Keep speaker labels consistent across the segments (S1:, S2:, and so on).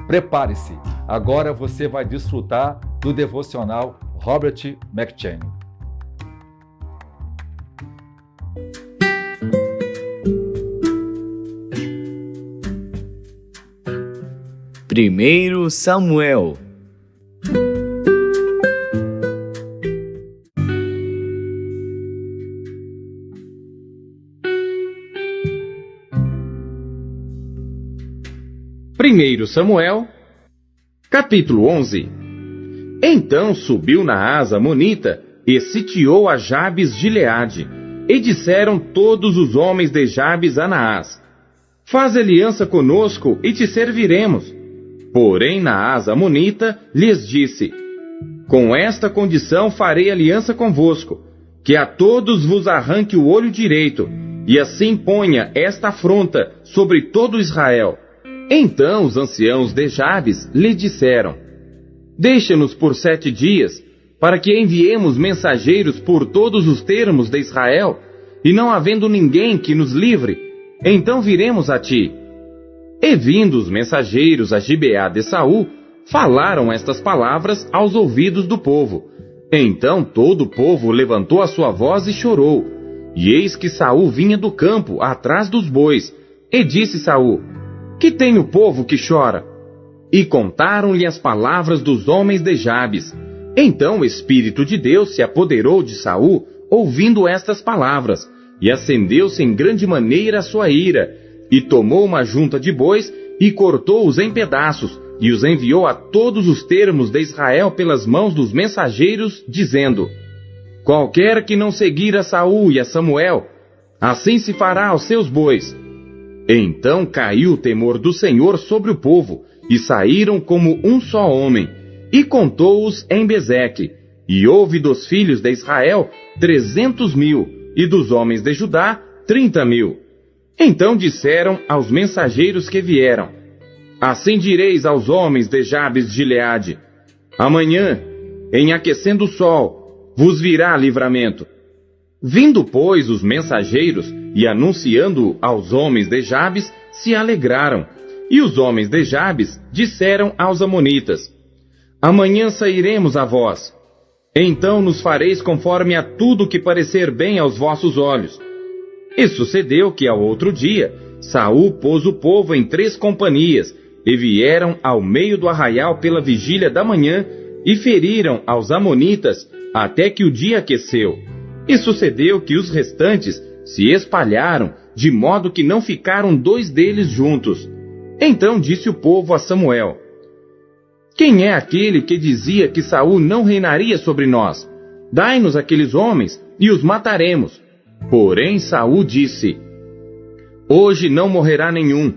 S1: Prepare-se, agora você vai desfrutar do devocional Robert McCheyne.
S2: Primeiro Samuel.
S3: Primeiro Samuel, capítulo 11. Então subiu Naás amonita e sitiou a Jabes Gileade. E disseram todos os homens de Jabes a Naás: Faz aliança conosco e te serviremos. Porém Naás amonita lhes disse: Com esta condição farei aliança convosco, que a todos vos arranque o olho direito, e assim ponha esta afronta sobre todo Israel. Então os anciãos de Jabes lhe disseram: Deixa-nos por 7 dias, para que enviemos mensageiros por todos os termos de Israel, e não havendo ninguém que nos livre, então viremos a ti. E vindo os mensageiros a Gibeá de Saul, falaram estas palavras aos ouvidos do povo. Então todo o povo levantou a sua voz e chorou. E eis que Saul vinha do campo, atrás dos bois. E disse Saul: Que tem o povo que chora? E contaram-lhe as palavras dos homens de Jabes. Então o Espírito de Deus se apoderou de Saul, ouvindo estas palavras, e acendeu-se em grande maneira a sua ira, e tomou uma junta de bois, e cortou-os em pedaços, e os enviou a todos os termos de Israel pelas mãos dos mensageiros, dizendo: Qualquer que não seguir a Saul e a Samuel, assim se fará aos seus bois. Então caiu o temor do Senhor sobre o povo, e saíram como um só homem, e contou-os em Bezeque. E houve dos filhos de Israel 300.000, e dos homens de Judá 30.000. Então disseram aos mensageiros que vieram: Assim direis aos homens de Jabes Gileade: Amanhã, em aquecendo o sol, vos virá livramento. Vindo, pois, os mensageiros, e anunciando aos homens de Jabes, se alegraram. E os homens de Jabes disseram aos amonitas: Amanhã sairemos a vós. Então nos fareis conforme a tudo que parecer bem aos vossos olhos. E sucedeu que ao outro dia, Saul pôs o povo em 3 companhias, e vieram ao meio do arraial pela vigília da manhã, e feriram aos amonitas, até que o dia aqueceu. E sucedeu que os restantes se espalharam, de modo que não ficaram 2 deles juntos. Então disse o povo a Samuel: Quem é aquele que dizia que Saul não reinaria sobre nós? Dai-nos aqueles homens, e os mataremos. Porém Saul disse: Hoje não morrerá nenhum,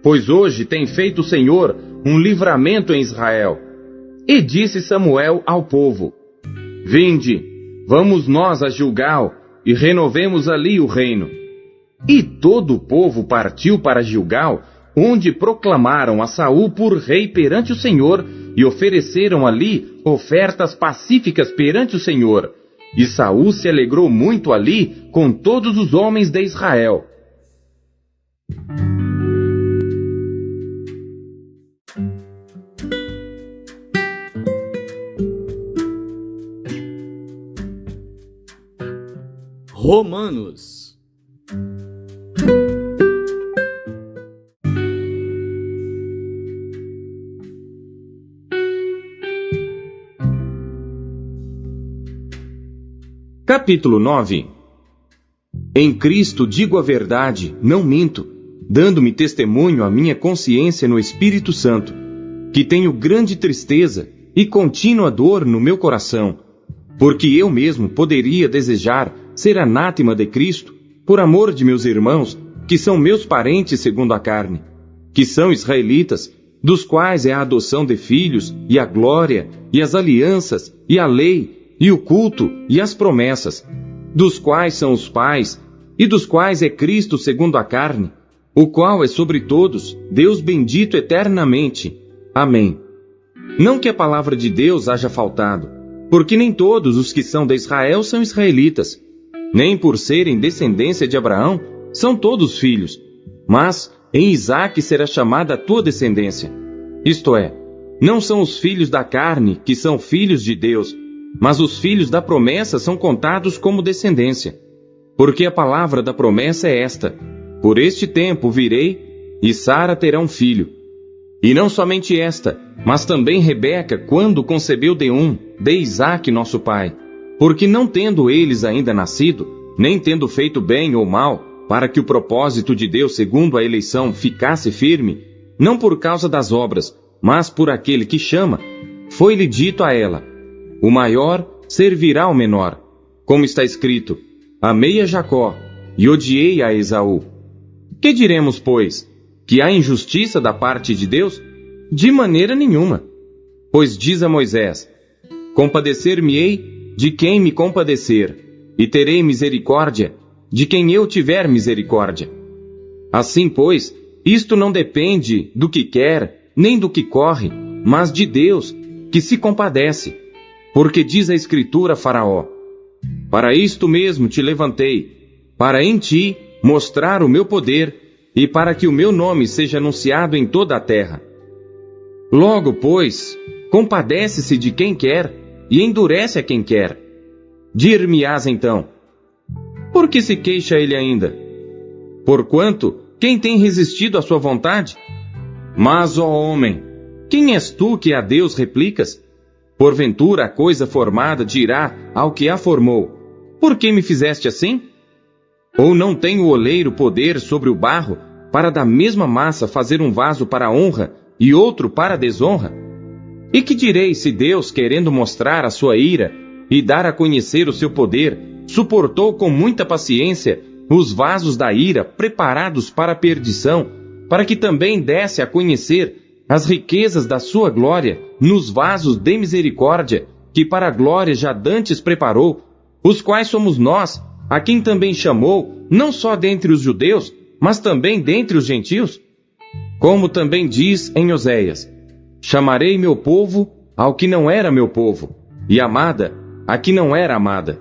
S3: pois hoje tem feito o Senhor um livramento em Israel. E disse Samuel ao povo: Vinde, vamos nós a Gilgal, e renovemos ali o reino. E todo o povo partiu para Gilgal, onde proclamaram a Saul por rei perante o Senhor, e ofereceram ali ofertas pacíficas perante o Senhor. E Saul se alegrou muito ali com todos os homens de Israel.
S2: Romanos.
S3: Capítulo 9. Em Cristo digo a verdade, não minto, dando-me testemunho a minha consciência no Espírito Santo, que tenho grande tristeza e contínua dor no meu coração, porque eu mesmo poderia desejar ser anátema de Cristo, por amor de meus irmãos, que são meus parentes segundo a carne, que são israelitas, dos quais é a adoção de filhos, e a glória, e as alianças, e a lei, e o culto, e as promessas, dos quais são os pais, e dos quais é Cristo segundo a carne, o qual é sobre todos, Deus bendito eternamente. Amém. Não que a palavra de Deus haja faltado, porque nem todos os que são de Israel são israelitas, nem por serem descendência de Abraão, são todos filhos, mas em Isaque será chamada a tua descendência. Isto é, não são os filhos da carne que são filhos de Deus, mas os filhos da promessa são contados como descendência. Porque a palavra da promessa é esta: por este tempo virei, e Sara terá um filho. E não somente esta, mas também Rebeca, quando concebeu de Isaque nosso pai. Porque não tendo eles ainda nascido, nem tendo feito bem ou mal, para que o propósito de Deus segundo a eleição ficasse firme, não por causa das obras, mas por aquele que chama, foi-lhe dito a ela: o maior servirá ao menor. Como está escrito: amei a Jacó e odiei a Esaú. Que diremos, pois? Que há injustiça da parte de Deus? De maneira nenhuma. Pois diz a Moisés: compadecer-me-ei de quem me compadecer, e terei misericórdia de quem eu tiver misericórdia. Assim, pois, isto não depende do que quer, nem do que corre, mas de Deus, que se compadece. Porque diz a Escritura a Faraó: para isto mesmo te levantei, para em ti mostrar o meu poder, e para que o meu nome seja anunciado em toda a terra. Logo, pois, compadece-se de quem quer, e endurece a quem quer. Dir-me-ás então: por que se queixa ele ainda? Porquanto, quem tem resistido à sua vontade? Mas, ó homem, quem és tu que a Deus replicas? Porventura a coisa formada dirá ao que a formou: por que me fizeste assim? Ou não tem o oleiro poder sobre o barro, para da mesma massa fazer um vaso para a honra e outro para a desonra? E que direi se Deus, querendo mostrar a sua ira e dar a conhecer o seu poder, suportou com muita paciência os vasos da ira preparados para a perdição, para que também desse a conhecer as riquezas da sua glória nos vasos de misericórdia, que para a glória já dantes preparou, os quais somos nós, a quem também chamou, não só dentre os judeus, mas também dentre os gentios? Como também diz em Oséias: chamarei meu povo ao que não era meu povo, e amada a que não era amada.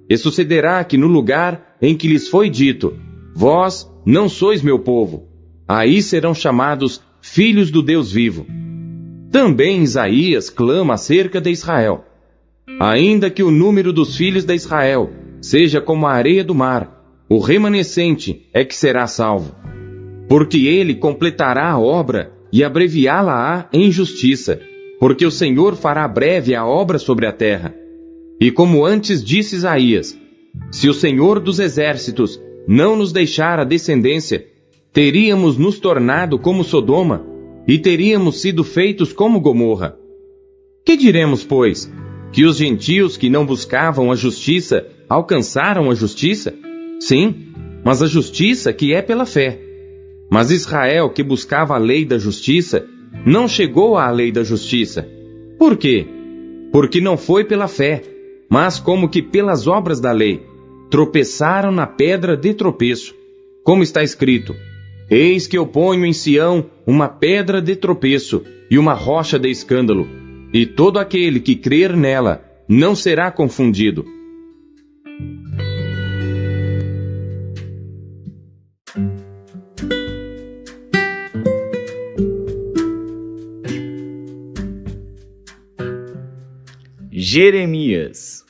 S3: E sucederá que no lugar em que lhes foi dito: vós não sois meu povo, aí serão chamados filhos do Deus vivo. Também Isaías clama acerca de Israel: ainda que o número dos filhos de Israel seja como a areia do mar, o remanescente é que será salvo. Porque ele completará a obra e abreviá-la-á em justiça, porque o Senhor fará breve a obra sobre a terra. E como antes disse Isaías: se o Senhor dos exércitos não nos deixar a descendência, teríamos nos tornado como Sodoma, e teríamos sido feitos como Gomorra. Que diremos, pois? Que os gentios que não buscavam a justiça alcançaram a justiça? Sim, mas a justiça que é pela fé. Mas Israel, que buscava a lei da justiça, não chegou à lei da justiça. Por quê? Porque não foi pela fé, mas como que pelas obras da lei. Tropeçaram na pedra de tropeço. Como está escrito: eis que eu ponho em Sião uma pedra de tropeço e uma rocha de escândalo, e todo aquele que crer nela não será confundido.
S2: Jeremias.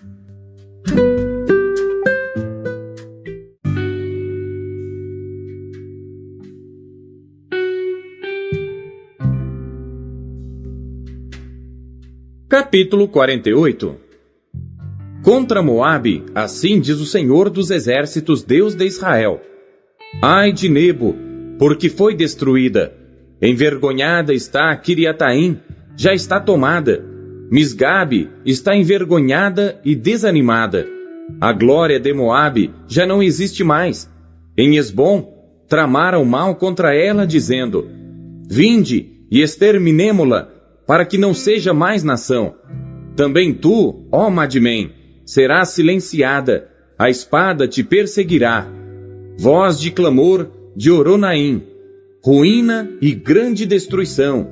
S3: Capítulo 48. Contra Moabe, assim diz o Senhor dos exércitos, Deus de Israel: ai de Nebo, porque foi destruída. Envergonhada está Kiriataim, já está tomada. Misgabe está envergonhada e desanimada. A glória de Moabe já não existe mais. Em Esbom, tramaram mal contra ela, dizendo: vinde e exterminemo-la, para que não seja mais nação. Também tu, ó Madmen, serás silenciada, a espada te perseguirá. Voz de clamor de Oronaim, ruína e grande destruição.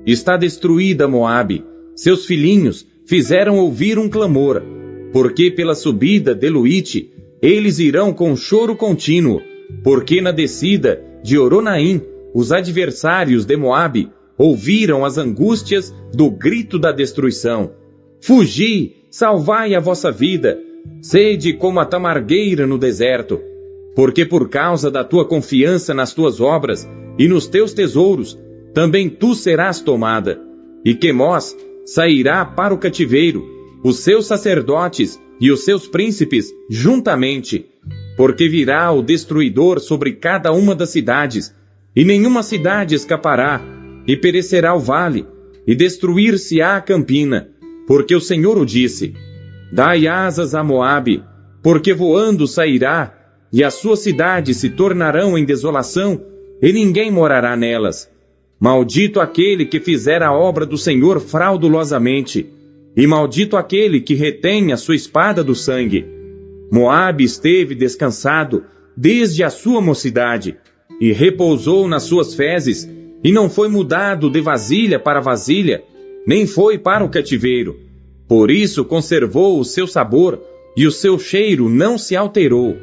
S3: Está destruída Moabe, seus filhinhos fizeram ouvir um clamor, porque pela subida de Luite eles irão com choro contínuo, porque na descida de Oronaim os adversários de Moabe ouviram as angústias do grito da destruição. Fugi, salvai a vossa vida, sede como a tamargueira no deserto, porque por causa da tua confiança nas tuas obras e nos teus tesouros, também tu serás tomada. E Quemós sairá para o cativeiro, os seus sacerdotes e os seus príncipes juntamente, porque virá o destruidor sobre cada uma das cidades, e nenhuma cidade escapará, e perecerá o vale, e destruir-se-á a campina, porque o Senhor o disse. Dai asas a Moabe, porque voando sairá, e as suas cidades se tornarão em desolação, e ninguém morará nelas. Maldito aquele que fizer a obra do Senhor fraudulosamente, e maldito aquele que retém a sua espada do sangue. Moabe esteve descansado desde a sua mocidade, e repousou nas suas fezes, e não foi mudado de vasilha para vasilha, nem foi para o cativeiro. Por isso conservou o seu sabor, e o seu cheiro não se alterou.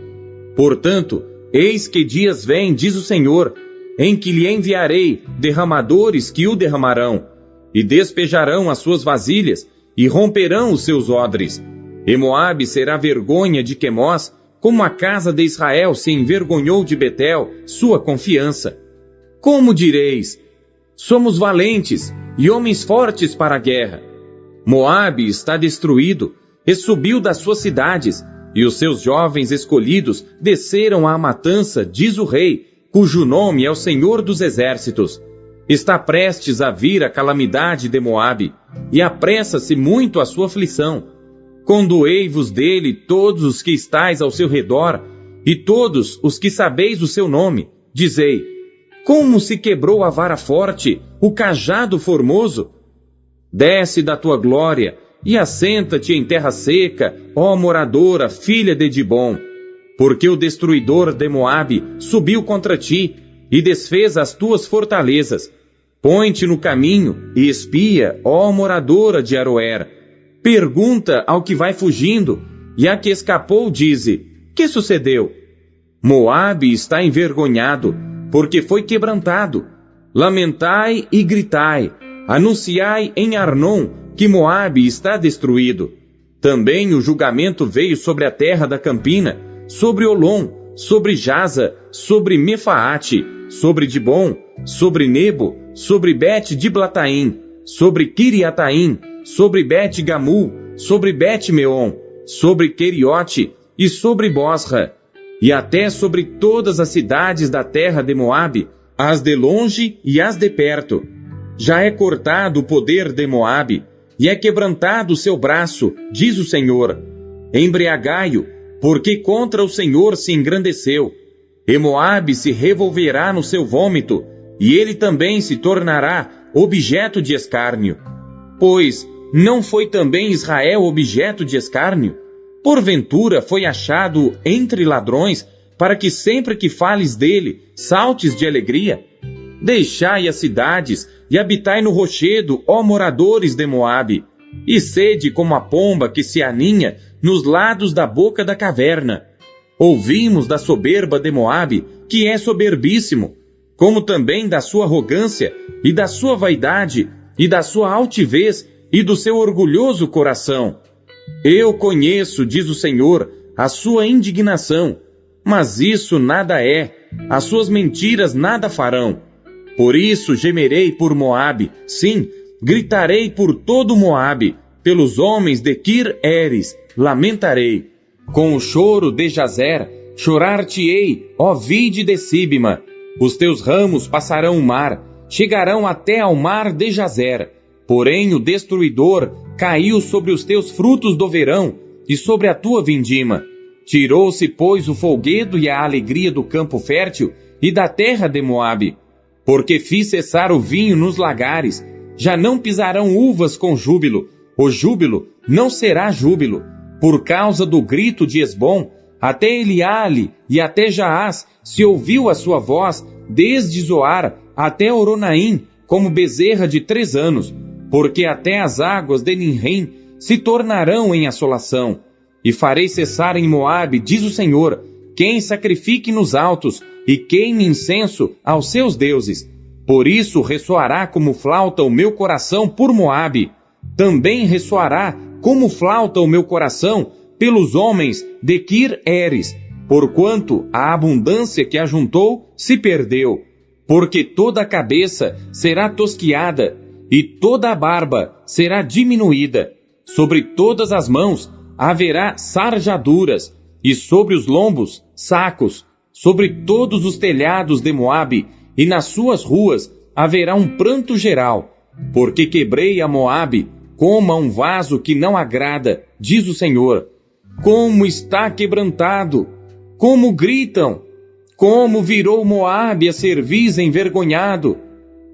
S3: Portanto, eis que dias vêm, diz o Senhor, em que lhe enviarei derramadores que o derramarão, e despejarão as suas vasilhas, e romperão os seus odres. E Moabe será vergonha de Quemós, como a casa de Israel se envergonhou de Betel, sua confiança. Como direis? Somos valentes e homens fortes para a guerra. Moabe está destruído, e subiu das suas cidades, e os seus jovens escolhidos desceram à matança, diz o rei, cujo nome é o Senhor dos Exércitos. Está prestes a vir a calamidade de Moabe, e apressa-se muito a sua aflição. Condoei-vos dele todos os que estáis ao seu redor, e todos os que sabeis o seu nome, dizei, como se quebrou a vara forte, o cajado formoso? Desce da tua glória, e assenta-te em terra seca, ó moradora, filha de Dibom, porque o destruidor de Moabe subiu contra ti, e desfez as tuas fortalezas. Põe-te no caminho, e espia, ó moradora de Aroer. Pergunta ao que vai fugindo, e a que escapou dize, que sucedeu? Moabe está envergonhado, porque foi quebrantado. Lamentai e gritai, anunciai em Arnon que Moabe está destruído. Também o julgamento veio sobre a terra da campina, sobre Olom, sobre Jaza, sobre Mefaate, sobre Dibom, sobre Nebo, sobre Bet-Diblataim, sobre Kiriataim, sobre Bet-Gamul, sobre Bet-Meon, sobre Queriote e sobre Bosra, e até sobre todas as cidades da terra de Moabe, as de longe e as de perto. Já é cortado o poder de Moabe, e é quebrantado o seu braço, diz o Senhor. Embriagai-o, porque contra o Senhor se engrandeceu. E Moabe se revolverá no seu vômito, e ele também se tornará objeto de escárnio. Pois não foi também Israel objeto de escárnio? Porventura foi achado entre ladrões, para que sempre que fales dele, saltes de alegria? Deixai as cidades, e habitai no rochedo, ó moradores de Moabe, e sede como a pomba que se aninha nos lados da boca da caverna. Ouvimos da soberba de Moabe, que é soberbíssimo, como também da sua arrogância, e da sua vaidade, e da sua altivez, e do seu orgulhoso coração. Eu conheço, diz o Senhor, a sua indignação, mas isso nada é, as suas mentiras nada farão. Por isso gemerei por Moabe, sim, gritarei por todo Moabe, pelos homens de Kir-Eres, lamentarei. Com o choro de Jazer, chorar-te-ei, ó vide de Sibma. Os teus ramos passarão o mar, chegarão até ao mar de Jazer. Porém o destruidor caiu sobre os teus frutos do verão e sobre a tua vindima. Tirou-se, pois, o folguedo e a alegria do campo fértil e da terra de Moabe. Porque fiz cessar o vinho nos lagares, já não pisarão uvas com júbilo, o júbilo não será júbilo. Por causa do grito de Esbom, até Eliale e até Jaás se ouviu a sua voz, desde Zoar até Oronaim, como bezerra de 3 anos, porque até as águas de Ninrim se tornarão em assolação. E farei cessar em Moabe, diz o Senhor, quem sacrifique nos altos e queime incenso aos seus deuses. Por isso ressoará como flauta o meu coração por Moabe. Também ressoará como flauta o meu coração pelos homens de Kir-Eres, porquanto a abundância que ajuntou se perdeu. Porque toda a cabeça será tosquiada, e toda a barba será diminuída. Sobre todas as mãos haverá sarjaduras, e sobre os lombos sacos. Sobre todos os telhados de Moabe, e nas suas ruas haverá um pranto geral. Porque quebrei a Moabe como a um vaso que não agrada, diz o Senhor. Como está quebrantado! Como gritam! Como virou Moabe a cerviz envergonhado!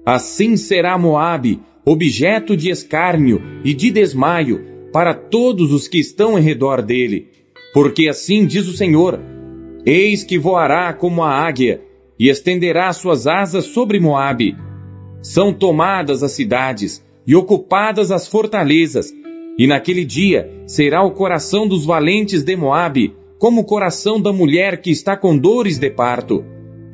S3: Assim será Moabe, objeto de escárnio e de desmaio para todos os que estão em redor dele. Porque assim diz o Senhor: eis que voará como a águia, e estenderá suas asas sobre Moabe. São tomadas as cidades, e ocupadas as fortalezas, e naquele dia será o coração dos valentes de Moabe, como o coração da mulher que está com dores de parto.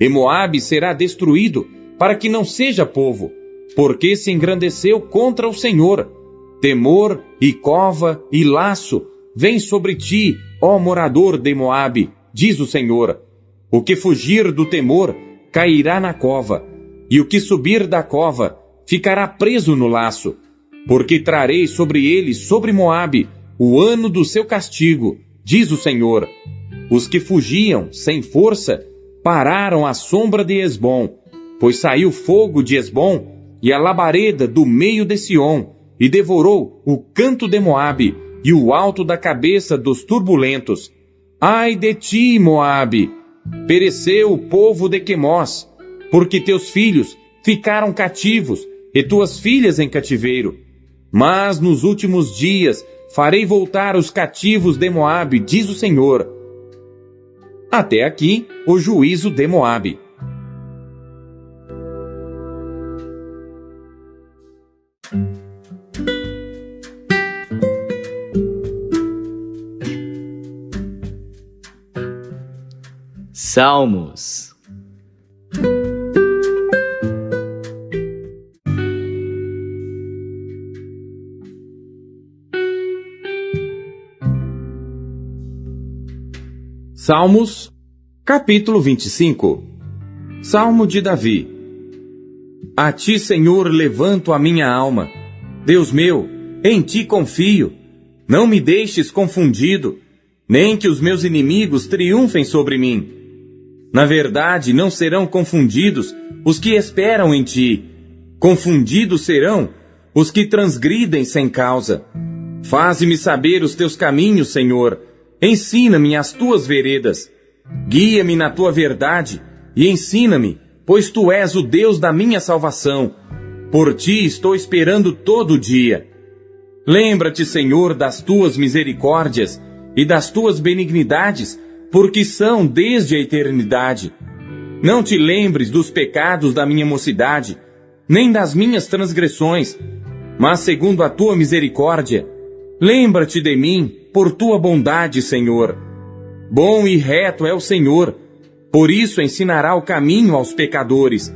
S3: E Moabe será destruído, para que não seja povo, porque se engrandeceu contra o Senhor. Temor e cova e laço vem sobre ti, ó morador de Moabe, diz o Senhor. O que fugir do temor cairá na cova, e o que subir da cova ficará preso no laço. Porque trarei sobre ele, sobre Moabe, o ano do seu castigo, diz o Senhor. Os que fugiam sem força pararam à sombra de Esbom, pois saiu fogo de Esbom e a labareda do meio de Sion, e devorou o canto de Moabe e o alto da cabeça dos turbulentos. Ai de ti, Moabe! Pereceu o povo de Quemós, porque teus filhos ficaram cativos e tuas filhas em cativeiro. Mas nos últimos dias farei voltar os cativos de Moabe, diz o Senhor. Até aqui o juízo de Moabe.
S2: Salmos.
S3: Salmos, capítulo 25. Salmo de Davi. A ti, Senhor, levanto a minha alma. Deus meu, em ti confio. Não me deixes confundido, nem que os meus inimigos triunfem sobre mim. Na verdade, não serão confundidos os que esperam em ti. Confundidos serão os que transgridem sem causa. Faze-me saber os teus caminhos, Senhor. Ensina-me as tuas veredas. Guia-me na tua verdade e ensina-me, pois tu és o Deus da minha salvação. Por ti estou esperando todo o dia. Lembra-te, Senhor, das tuas misericórdias e das tuas benignidades, porque são desde a eternidade. Não te lembres dos pecados da minha mocidade, nem das minhas transgressões, mas segundo a tua misericórdia, lembra-te de mim por tua bondade, Senhor. Bom e reto é o Senhor, por isso ensinará o caminho aos pecadores.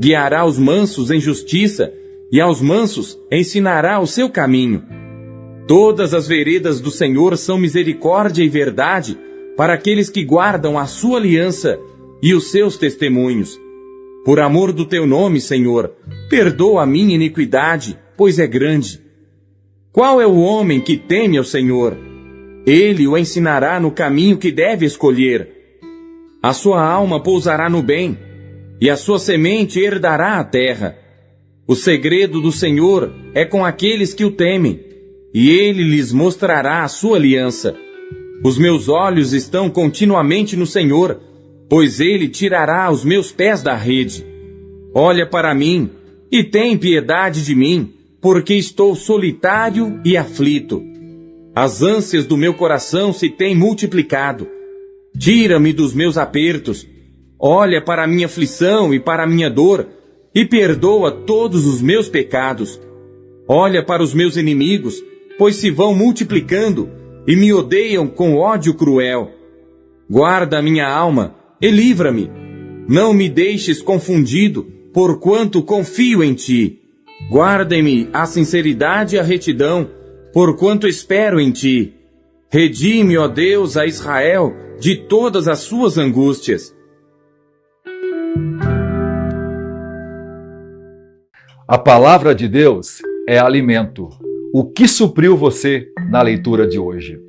S3: Guiará os mansos em justiça, e aos mansos ensinará o seu caminho. Todas as veredas do Senhor são misericórdia e verdade para aqueles que guardam a sua aliança e os seus testemunhos. Por amor do teu nome, Senhor, perdoa a minha iniquidade, pois é grande. Qual é o homem que teme ao Senhor? Ele o ensinará no caminho que deve escolher. A sua alma pousará no bem, e a sua semente herdará a terra. O segredo do Senhor é com aqueles que o temem, e ele lhes mostrará a sua aliança. Os meus olhos estão continuamente no Senhor, pois ele tirará os meus pés da rede. Olha para mim e tem piedade de mim, porque estou solitário e aflito. As ânsias do meu coração se têm multiplicado. Tira-me dos meus apertos. Olha para a minha aflição e para a minha dor, e perdoa todos os meus pecados. Olha para os meus inimigos, pois se vão multiplicando, e me odeiam com ódio cruel. Guarda a minha alma e livra-me. Não me deixes confundido, porquanto confio em ti. Guarda-me a sinceridade e a retidão, porquanto espero em ti. Redime, ó Deus, a Israel de todas as suas angústias.
S1: A palavra de Deus é alimento. O que supriu você na leitura de hoje?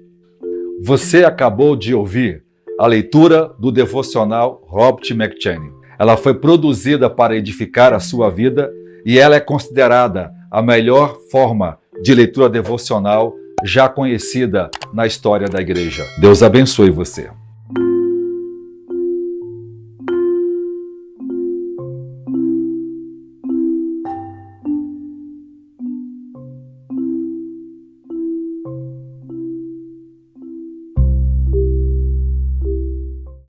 S1: Você acabou de ouvir a leitura do devocional Robert McCheyne. Ela foi produzida para edificar a sua vida e ela é considerada a melhor forma de leitura devocional já conhecida na história da igreja. Deus abençoe você.